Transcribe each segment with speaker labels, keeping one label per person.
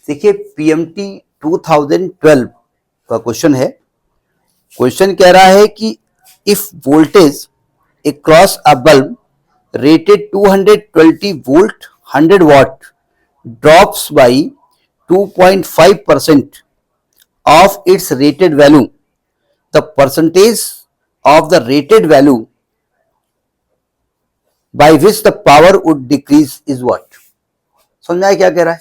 Speaker 1: देखिए पीएमटी 2012 का क्वेश्चन है। क्वेश्चन कह रहा है कि if voltage across a bulb rated 220 volt 100 watt drops by 2.5% of its rated value, the percentage of the rated value by which the power would decrease is what? समझ में आया क्या कह रहा है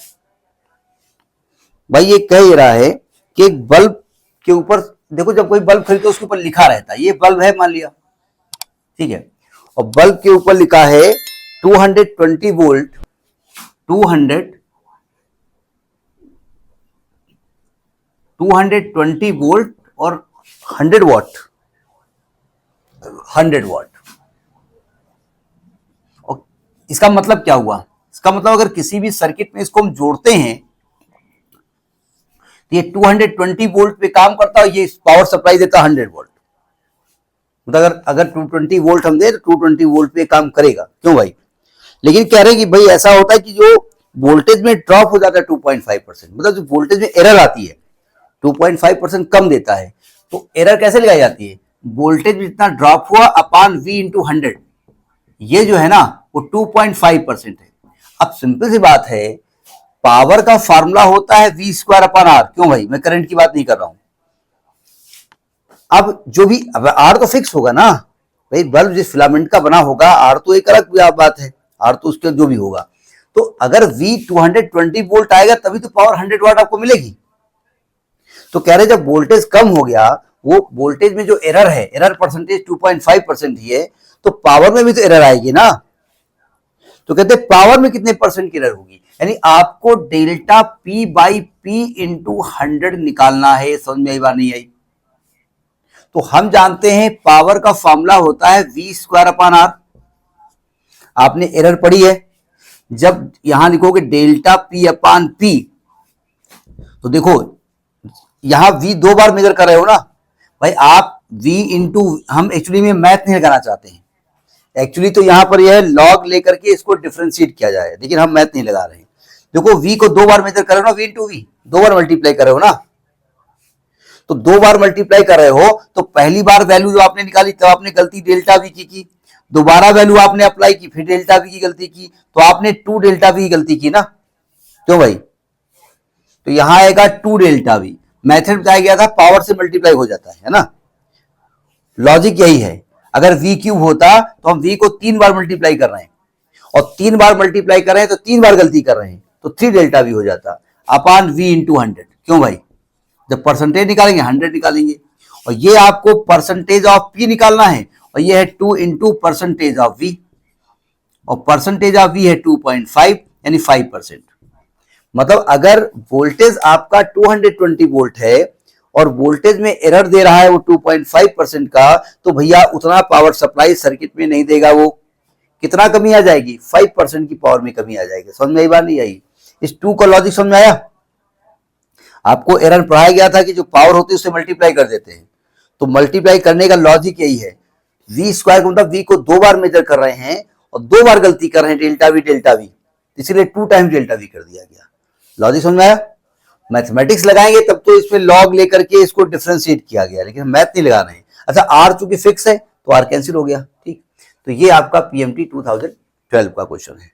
Speaker 1: भाई? ये कह रहा है कि एक बल्ब के ऊपर, देखो जब कोई बल्ब खरीदो उसके ऊपर लिखा रहता है, ये बल्ब है मान लिया, ठीक है, और बल्ब के ऊपर लिखा है 220 वोल्ट 220 वोल्ट और 100 वॉट 100 वॉट। और इसका मतलब क्या हुआ? इसका मतलब अगर किसी भी सर्किट में इसको हम जोड़ते हैं तो ये 220 वोल्ट पे काम करता है, ये पावर सप्लाई देता है 100 वोल्ट। मतलब अगर 220 वोल्ट हम दे तो 220 वोल्ट पे काम करेगा, क्यों भाई? लेकिन कह रहे हैं कि भाई ऐसा होता है कि जो वोल्टेज में ड्रॉप हो जाता है 2.5%, मतलब जो वोल्टेज में एरर आती है 2.5% कम देता है, तो एरर कैसे लगाई जाती है? वोल्टेज में जितना ड्रॉप हुआ अपान V इंटू 100, ये जो है ना वो 2.5% है। अब सिंपल सी बात है, पावर का फॉर्मूला होता है V स्क्वायर अपान R, क्यों भाई? मैं करंट की बात नहीं कर रहा हूं। अब जो भी, अब R तो फिक्स होगा ना भाई, बल्ब जिस फिलामेंट का बना होगा, R तो एक अलग बात है, R तो उसके जो भी होगा। तो अगर V 220 वोल्ट आएगा तभी तो पावर 100 वाट आपको मिलेगी। तो कह रहे जब वोल्टेज कम हो गया, वो वोल्टेज में जो एरर है, एरर परसेंटेज 2.5% ही है, तो पावर में भी तो एरर आएगी ना। तो कहते पावर में कितने परसेंट की एरर होगी, यानी आपको delta P by P into 100 निकालना है। समझ में आई बात नहीं आई? तो हम जानते हैं पावर का फॉर्मूला होता है V स्क्वायर अपान R। आपने एरर पढ़ी है, जब यहां लिखोगे डेल्टा P अपान P, तो देखो यहां V 2 बार मेजर कर रहे हो ना भाई आप। V इंटू, हम एक्चुअली में मैथ नहीं लगाना चाहते हैं, एक्चुअली तो यहां पर यह लॉग लेकर के इसको डिफरेंशिएट किया जाए, लेकिन हम मैथ नहीं लगा रहे हैं। देखो V को 2 बार मेजर कर रहे हो ना, V इंटू V 2 बार मल्टीप्लाई कर रहे हो ना, तो 2 बार मल्टीप्लाई कर रहे हो, तो पहली बार वैल्यू जो आपने निकाली तब आपने गलती डेल्टा V की, दोबारा वैल्यू आपने अप्लाई की, फिर डेल्टा V की गलती की, तो आपने 2 डेल्टा V की गलती की ना, क्यों भाई? तो यहां आएगा 2 डेल्टा V। मेथड बताया गया था पावर से मल्टीप्लाई हो जाता है ना, लॉजिक यही है। अगर V क्यूब होता तो हम V को 3 बार मल्टीप्लाई कर रहे हैं, और 3 बार मल्टीप्लाई कर रहे हैं तो 3 बार गलती कर रहे हैं, तो 3 डेल्टा V हो जाता अपान V इंटू 100, क्यों भाई? जब परसेंटेज निकालेंगे 100 निकालेंगे, और ये आपको परसेंटेज ऑफ P निकालना है, और ये है 2 इंटू परसेंटेज ऑफ V, और परसेंटेज ऑफ V है 2.5 यानी 5%। मतलब अगर वोल्टेज आपका 220 वोल्ट है और वोल्टेज में एरर दे रहा है वो 2.5% का, तो भैया उतना पावर सप्लाई सर्किट में नहीं देगा। वो कितना कमी आ जाएगी? 5% की पावर में कमी आ जाएगी। समझ में आई बात नहीं आई? इस 2 का लॉजिक समझ में आया? आपको एरर पढ़ाया गया था कि जो पावर होती है उससे मल्टीप्लाई कर देते हैं, तो मल्टीप्लाई करने का लॉजिक यही है। V स्क्वायर मतलब V को 2 बार मेजर कर रहे हैं और 2 बार गलती कर रहे हैं, डेल्टा V, इसीलिए 2 टाइम डेल्टा V कर दिया गया। लॉजिक समझ में आया? मैथमेटिक्स लगाएंगे तब तो इसमें लॉग लेकर के इसको डिफरेंशिएट किया गया, लेकिन मैथ नहीं लगा रहे हैं। अच्छा, R चूंकि फिक्स है तो R कैंसिल हो गया, ठीक। तो ये आपका PMT 2012 का क्वेश्चन है।